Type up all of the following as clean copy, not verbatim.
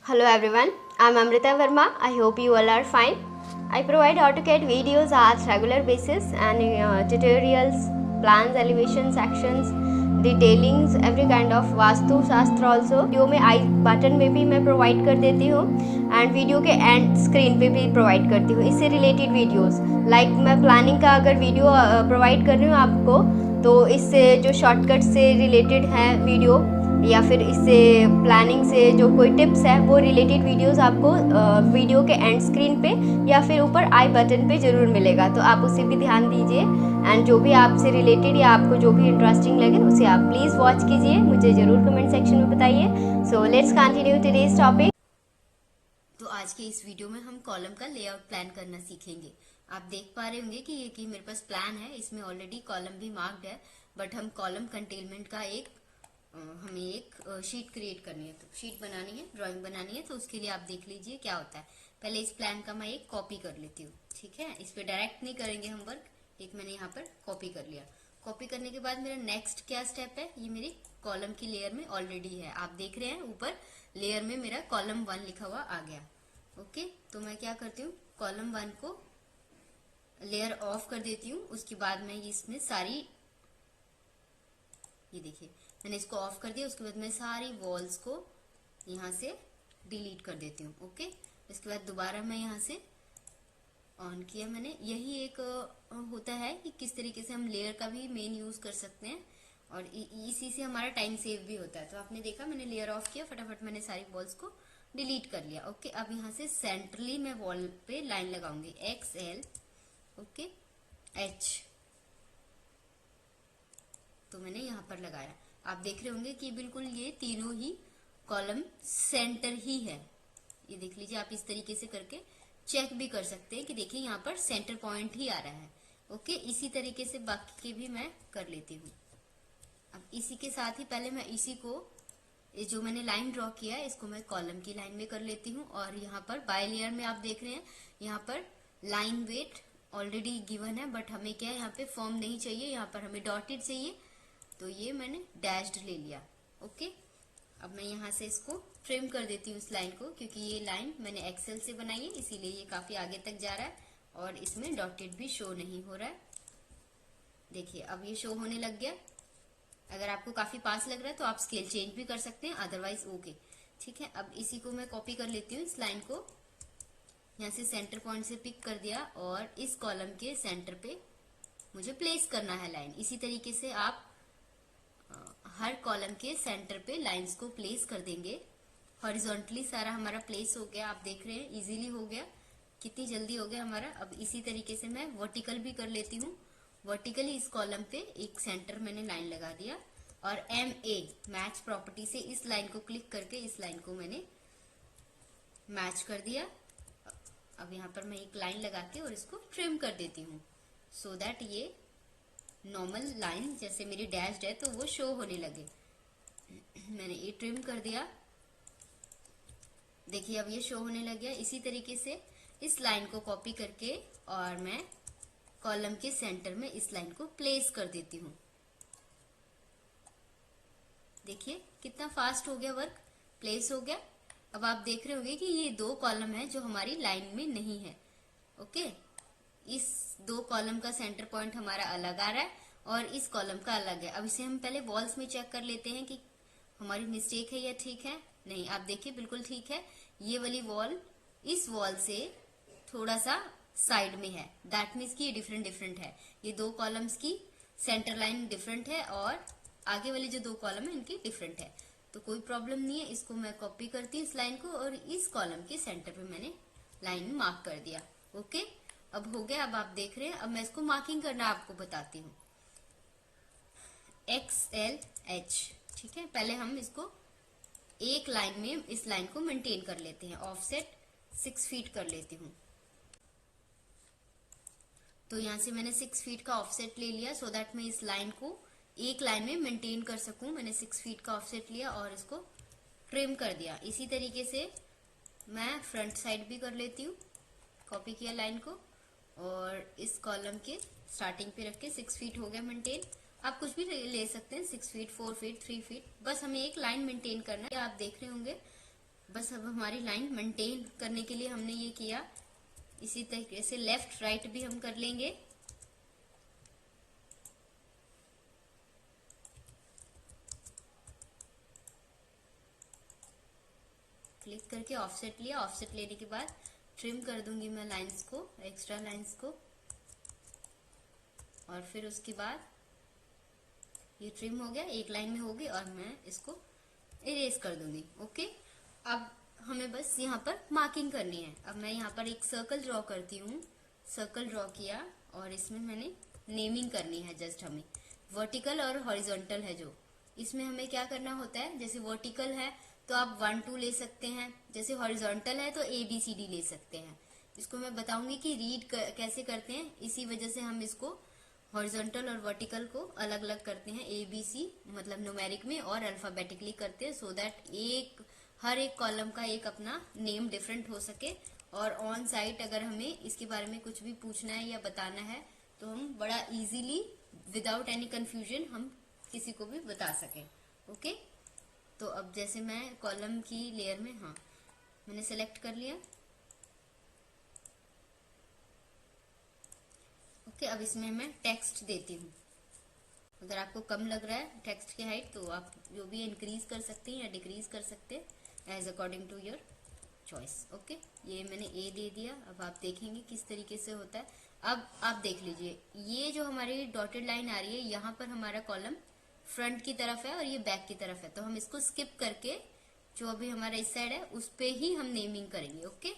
Hello everyone, I'm Amrita Verma. I hope you all are fine. I provide AutoCAD videos at regular basis and tutorials, plans, elevations, sections, detailings, every kind of vastu शास्त्र also. Video में आई button में भी मैं provide कर देती हूँ and video के and screen पे भी प्रोवाइड करती हूँ इससे रिलेटेड वीडियोस लाइक मैं प्लानिंग का अगर वीडियो प्रोवाइड कर रही हूँ आपको तो इससे जो शॉर्टकट से रिलेटेड है वीडियो या फिर इससे प्लानिंग से जो कोई टिप्स है वो रिलेटेड वीडियोस आपको वीडियो के एंड स्क्रीन पे या फिर ऊपर आई बटन पे ज़रूर मिलेगा, तो आप उसे भी ध्यान दीजिए एंड जो भी आपसे रिलेटेड या आपको जो भी इंटरेस्टिंग लगे उसे आप प्लीज़ वॉच कीजिए, मुझे ज़रूर कमेंट सेक्शन में बताइए। So let's continue today's topic. तो आज के इस वीडियो में हम कॉलम का लेआउट प्लान करना सीखेंगे। आप देख पा रहे होंगे कि मेरे पास प्लान है, इसमें ऑलरेडी कॉलम भी मार्क्ड है, बट हम कॉलम कंटेनमेंट का हमें एक शीट क्रिएट करनी है, तो शीट बनानी है, ड्राइंग बनानी है। तो उसके लिए आप देख लीजिए क्या होता है। पहले इस प्लान का मैं एक कॉपी कर लेती हूँ, ठीक है। इस पे डायरेक्ट नहीं करेंगे हम वर्क, एक मैंने यहाँ पर कॉपी कर लिया। कॉपी करने के बाद मेरा नेक्स्ट क्या स्टेप है, ये मेरी कॉलम की लेयर में ऑलरेडी है। आप देख रहे हैं ऊपर लेयर में मेरा कॉलम 1 लिखा हुआ आ गया। ओके, तो मैं क्या करती हूँ, कॉलम 1 को लेयर ऑफ कर देती हूँ। उसके बाद मैं इसमें सारी, ये देखिए मैंने इसको ऑफ कर दिया। उसके बाद मैं सारी वॉल्स को यहाँ से डिलीट कर देती हूँ। ओके, इसके बाद दोबारा मैं यहाँ से ऑन किया मैंने। यही एक होता है कि किस तरीके से हम लेयर का भी मेन यूज कर सकते हैं और इसी से हमारा टाइम सेव भी होता है। तो आपने देखा मैंने लेयर ऑफ किया, फटाफट मैंने सारी वॉल्स को डिलीट कर लिया। ओके, अब यहाँ से सेंट्रली मैं वॉल पे लाइन लगाऊंगी XL, ओके, H। तो मैंने यहाँ पर लगाया। आप देख रहे होंगे कि बिल्कुल ये तीनों ही कॉलम सेंटर ही है। ये देख लीजिए, आप इस तरीके से करके चेक भी कर सकते हैं कि देखिए यहाँ पर सेंटर पॉइंट ही आ रहा है। ओके, इसी तरीके से बाकी के भी मैं कर लेती हूँ। अब इसी के साथ ही पहले मैं इसी को, जो मैंने लाइन ड्रॉ किया है, इसको मैं कॉलम की लाइन में कर लेती हूँ। और यहाँ पर बाय लेयर में आप देख रहे हैं यहाँ पर लाइन वेट ऑलरेडी गिवन है, बट हमें क्या है यहाँ पे फॉर्म नहीं चाहिए, यहाँ पर हमें डॉटेड चाहिए। तो ये मैंने डैश्ड ले लिया। ओके, अब मैं यहाँ से इसको ट्रिम कर देती हूँ इस लाइन को, क्योंकि ये लाइन मैंने एक्सेल से बनाई है, इसीलिए ये काफी आगे तक जा रहा है और इसमें डॉटेड भी शो नहीं हो रहा है। देखिए अब ये शो होने लग गया। अगर आपको काफी पास लग रहा है तो आप स्केल चेंज भी कर सकते हैं, अदरवाइज ओके, ठीक है। अब इसी को मैं कॉपी कर लेती हूँ, इस लाइन को यहाँ से सेंटर पॉइंट से पिक कर दिया और इस कॉलम के सेंटर पे मुझे प्लेस करना है लाइन। इसी तरीके से आप हर कॉलम के सेंटर पे लाइंस को प्लेस कर देंगे। हॉरिजॉन्टली सारा हमारा प्लेस हो गया, आप देख रहे हैं इजीली हो गया, कितनी जल्दी हो गया हमारा। अब इसी तरीके से मैं वर्टिकल भी कर लेती हूँ। वर्टिकली इस कॉलम पे एक सेंटर मैंने लाइन लगा दिया और MA मैच प्रॉपर्टी से इस लाइन को क्लिक करके इस लाइन को मैंने मैच कर दिया। अब यहाँ पर मैं एक लाइन लगा के और इसको ट्रिम कर देती हूँ, सो दैट ये नॉर्मल लाइन जैसे मेरी डैश्ड है तो वो शो होने लगे। मैंने ये ट्रिम कर दिया, देखिए अब ये शो होने लग गया। इसी तरीके से इस लाइन को कॉपी करके और मैं कॉलम के सेंटर में इस लाइन को प्लेस कर देती हूँ। देखिए कितना फास्ट हो गया वर्क, प्लेस हो गया। अब आप देख रहे होंगे कि ये दो कॉलम है जो हमारी लाइन में नहीं है। ओके, इस दो कॉलम का सेंटर पॉइंट हमारा अलग आ रहा है और इस कॉलम का अलग है। अब इसे हम पहले वॉल्स में चेक कर लेते हैं कि हमारी मिस्टेक है या ठीक है। नहीं, आप देखिए बिल्कुल ठीक है। ये वाली वॉल इस वॉल से थोड़ा सा साइड में है, दैट मीन्स कि ये डिफरेंट है। ये दो कॉलम्स की सेंटर लाइन डिफरेंट है और आगे वाले जो दो कॉलम है इनकी डिफरेंट है, तो कोई प्रॉब्लम नहीं है। इसको मैं कॉपी करती हूँ इस लाइन को और इस कॉलम के सेंटर पे मैंने लाइन मार्क कर दिया। ओके, अब हो गया। अब आप देख रहे हैं, अब मैं इसको मार्किंग करना आपको बताती हूँ। XL H, ठीक है। पहले हम इसको एक लाइन में इस लाइन को मेंटेन कर लेते हैं। ऑफसेट 6 फीट कर लेती हूँ। तो यहाँ से मैंने 6 फीट का ऑफसेट ले लिया, सो दैट मैं इस लाइन को एक लाइन में मेंटेन कर सकूं। मैंने 6 फीट का ऑफसेट लिया और इसको ट्रिम कर दिया। इसी तरीके से मैं फ्रंट साइड भी कर लेती हूँ। कॉपी किया लाइन को और इस कॉलम के स्टार्टिंग पे रख के 6 फीट हो गया मेंटेन। आप कुछ भी ले सकते हैं, 6 फीट, 4 फीट, 3 फीट, बस हमें एक लाइन मेंटेन करना है। आप देख रहे होंगे बस अब हमारी लाइन मेंटेन करने के लिए हमने ये किया। इसी तरीके से लेफ्ट राइट भी हम कर लेंगे। क्लिक करके ऑफसेट लिया। ऑफसेट लेने के बाद ट्रिम कर दूंगी मैं लाइंस को, एक्स्ट्रा लाइंस को, और फिर उसके बाद ये ट्रिम हो गया, एक लाइन में होगी और मैं इसको इरेज कर दूंगी। ओके, अब हमें बस यहाँ पर मार्किंग करनी है। अब मैं यहाँ पर एक सर्कल ड्रॉ करती हूँ। सर्कल ड्रॉ किया और इसमें मैंने नेमिंग करनी है। जस्ट हमें वर्टिकल और हॉरिजॉन्टल है जो, इसमें हमें क्या करना होता है, जैसे वर्टिकल है तो आप 1 2 ले सकते हैं, जैसे हॉरिजॉन्टल है तो ABCD ले सकते हैं। इसको मैं बताऊंगी कि रीड कैसे करते हैं, इसी वजह से हम इसको हॉरिजॉन्टल और वर्टिकल को अलग अलग करते हैं। ABC मतलब न्यूमेरिक में और अल्फाबेटिकली करते हैं, सो दैट हर एक कॉलम का एक अपना नेम डिफरेंट हो सके। और ऑन साइट अगर हमें इसके बारे में कुछ भी पूछना है या बताना है तो हम बड़ा इजीली विदाउट एनी कंफ्यूजन हम किसी को भी बता सकें। ओके, तो अब जैसे मैं कॉलम की लेयर में, हाँ मैंने सेलेक्ट कर लिया। ओके, अब इसमें मैं टेक्स्ट देती हूँ। अगर आपको कम लग रहा है टेक्स्ट की हाइट तो आप जो भी इंक्रीज कर सकते हैं या डिक्रीज कर सकते हैं as according to your choice. Okay, ये मैंने A दे दिया। अब आप देखेंगे किस तरीके से होता है। अब आप देख लीजिए, ये जो हमारी डॉटेड लाइन आ रही है यहाँ पर हमारा कॉलम फ्रंट की तरफ है और ये बैक की तरफ है, तो हम इसको स्किप करके जो अभी हमारा इस साइड है उस पे ही हम नेमिंग करेंगे। ओके,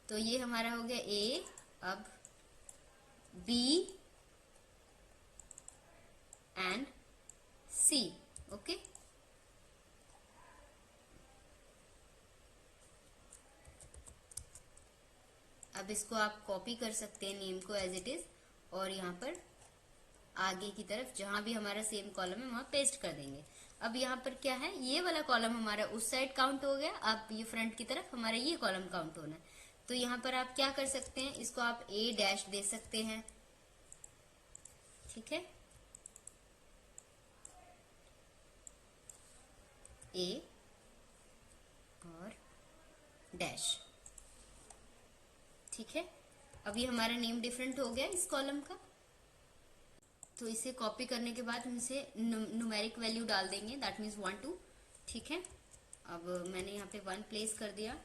तो ये हमारा हो गया A, अब B एंड C। ओके, अब इसको आप कॉपी कर सकते हैं नेम को एज इट इज, और यहाँ पर आगे की तरफ जहां भी हमारा सेम कॉलम है वहां पेस्ट कर देंगे। अब यहाँ पर क्या है, ये वाला कॉलम हमारा उस साइड काउंट हो गया, अब ये फ्रंट की तरफ हमारा ये कॉलम काउंट होना है। तो यहाँ पर आप क्या कर सकते हैं, इसको आप A- दे सकते हैं। ठीक है, A और डैश। ठीक है, अब ये हमारा नेम डिफरेंट हो गया इस कॉलम का। तो इसे कॉपी करने के बाद हम इसे न्यूमेरिक वैल्यू डाल देंगे, दैट मीन्स 1 2। ठीक है, अब मैंने यहाँ पे 1 प्लेस कर दिया।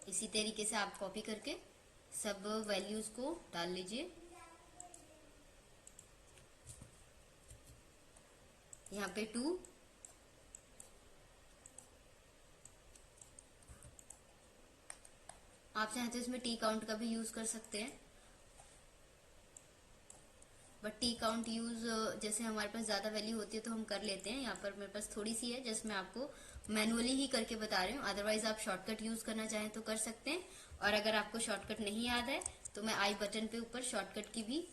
इसी तरीके से आप कॉपी करके सब वैल्यूज को डाल लीजिए। यहाँ पे 2, आप चाहे तो इसमें T काउंट का भी यूज कर सकते हैं, बट T काउंट यूज जैसे हमारे पास ज्यादा वैल्यू होती है तो हम कर लेते हैं। यहाँ पर मेरे पास थोड़ी सी है, जस्ट मैं आपको मैनुअली ही करके बता रही हूँ। अदरवाइज आप शॉर्टकट यूज करना चाहें तो कर सकते हैं, और अगर आपको शॉर्टकट नहीं याद है तो मैं आई बटन पे ऊपर शॉर्टकट की भी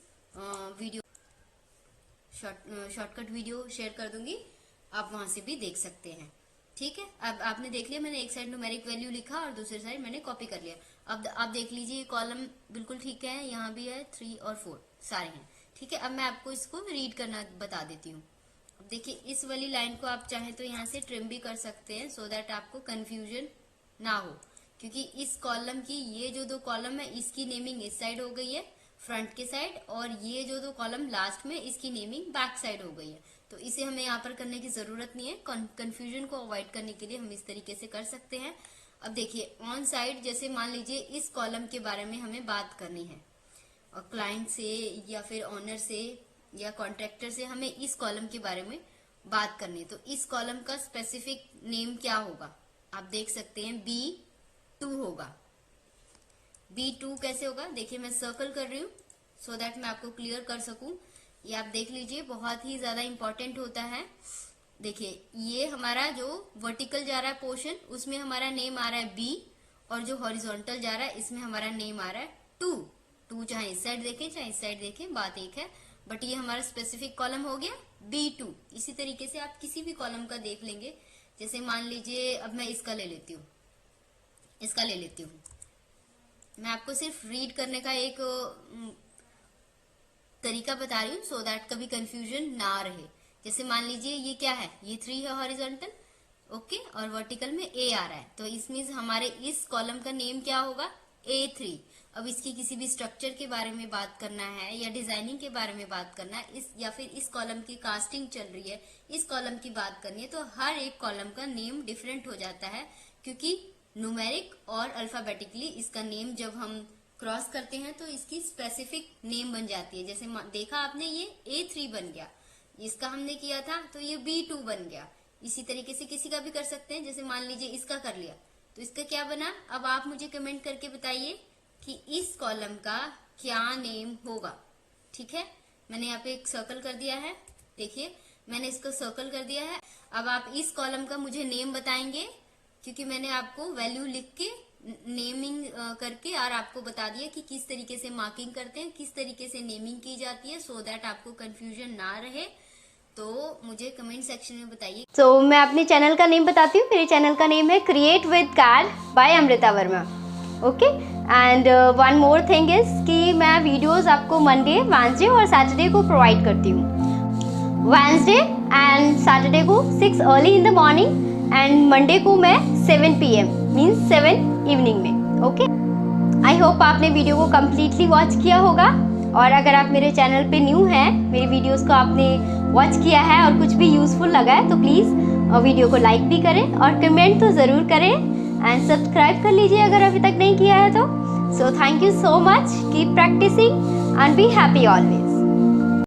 शॉर्टकट वीडियो शेयर कर दूंगी, आप वहां से भी देख सकते हैं। ठीक है, अब आपने देख लिया, मैंने एक साइड न्यूमेरिक वैल्यू लिखा और दूसरी साइड मैंने कॉपी कर लिया। अब आप देख लीजिए कॉलम बिल्कुल ठीक है, यहाँ भी है 3 और 4 सारे हैं। ठीक है, अब मैं आपको इसको रीड करना बता देती हूँ। अब देखिए, इस वाली लाइन को आप चाहें तो यहाँ से ट्रिम भी कर सकते हैं, सो दैट आपको कंफ्यूजन ना हो, क्योंकि इस कॉलम की ये जो 2 कॉलम है इसकी नेमिंग इस साइड हो गई है फ्रंट के साइड, और ये जो 2 कॉलम लास्ट में इसकी नेमिंग बैक साइड हो गई है। तो इसे हमें यहाँ पर करने की जरूरत नहीं है। कंफ्यूजन को अवॉइड करने के लिए हम इस तरीके से कर सकते हैं। अब देखिए, ऑन साइड जैसे मान लीजिए इस कॉलम के बारे में हमें बात करनी है, और क्लाइंट से या फिर ऑनर से या कॉन्ट्रैक्टर से हमें इस कॉलम के बारे में बात करनी है, तो इस कॉलम का स्पेसिफिक नेम क्या होगा, आप देख सकते हैं B2 होगा। B2 कैसे होगा, देखिए मैं सर्कल कर रही हूँ सो दैट मैं आपको क्लियर कर सकूं। ये आप देख लीजिए, बहुत ही ज्यादा इंपॉर्टेंट होता है। देखिए, ये हमारा जो वर्टिकल जा रहा है पोर्शन उसमें हमारा नेम आ रहा है B, और जो हॉरिजॉन्टल जा रहा है इसमें हमारा नेम आ रहा है 2। चाहे इस साइड देखें चाहे इस साइड देखें, बात एक है, बट ये हमारा स्पेसिफिक कॉलम हो गया B2। इसी तरीके से आप किसी भी कॉलम का देख लेंगे, जैसे मान लीजिए अब मैं इसका ले लेती हूँ, मैं आपको सिर्फ रीड करने का एक तरीका बता रही हूँ, सो दैट कभी कंफ्यूजन ना रहे। जैसे मान लीजिए ये क्या है, ये 3 है हॉरिजॉन्टल, ओके, और वर्टिकल में A आ रहा है, तो इसमें हमारे इस कॉलम का नेम क्या होगा, A3। अब इसकी किसी भी स्ट्रक्चर के बारे में बात करना है या डिजाइनिंग के बारे में बात करना है, इस या फिर इस कॉलम की कास्टिंग चल रही है, इस कॉलम की बात करनी है, तो हर एक कॉलम का नेम डिफरेंट हो जाता है, क्योंकि न्यूमेरिक और अल्फाबेटिकली इसका नेम जब हम क्रॉस करते हैं तो इसकी स्पेसिफिक नेम बन जाती है। जैसे देखा आपने, ये A3 बन गया, इसका हमने किया था तो ये B2 बन गया। इसी तरीके से किसी का भी कर सकते हैं, जैसे मान लीजिए इसका कर लिया तो इसका क्या बना। अब आप मुझे कमेंट करके बताइए कि इस कॉलम का क्या नेम होगा। ठीक है, मैंने यहाँ पे एक सर्कल कर दिया है, देखिए मैंने इसको सर्कल कर दिया है। अब आप इस कॉलम का मुझे नेम बताएंगे, क्योंकि मैंने आपको वैल्यू लिख के नेमिंग करके और आपको बता दिया कि किस तरीके से मार्किंग करते हैं, किस तरीके से नेमिंग की जाती है, सो दैट आपको कंफ्यूजन ना रहे। तो मुझे कमेंट सेक्शन में बताइए। तो मैं अपने चैनल का नेम बताती हूँ। मेरे चैनल का नेम है create with CAD by Amrita Varma. Okay, and one more thing is कि मैं वीडियोस आपको मंडे, वेडनेसडे और सैटरडे को प्रोवाइड करती हूँ। वेडनेसडे एंड सैटरडे को 6 early in the morning and Monday को मैं 7 PM मीन्स 7 इवनिंग में। ओके, आई होप आपने वीडियो को कम्प्लीटली वॉच किया होगा, और अगर आप मेरे चैनल पे न्यू हैं, मेरी वीडियोस को आपने वॉच किया है और कुछ भी यूज़फुल लगा है तो प्लीज़ वीडियो को लाइक भी करें और कमेंट तो ज़रूर करें, एंड सब्सक्राइब कर लीजिए अगर अभी तक नहीं किया है तो। So thank you so much, keep practising and be happy always.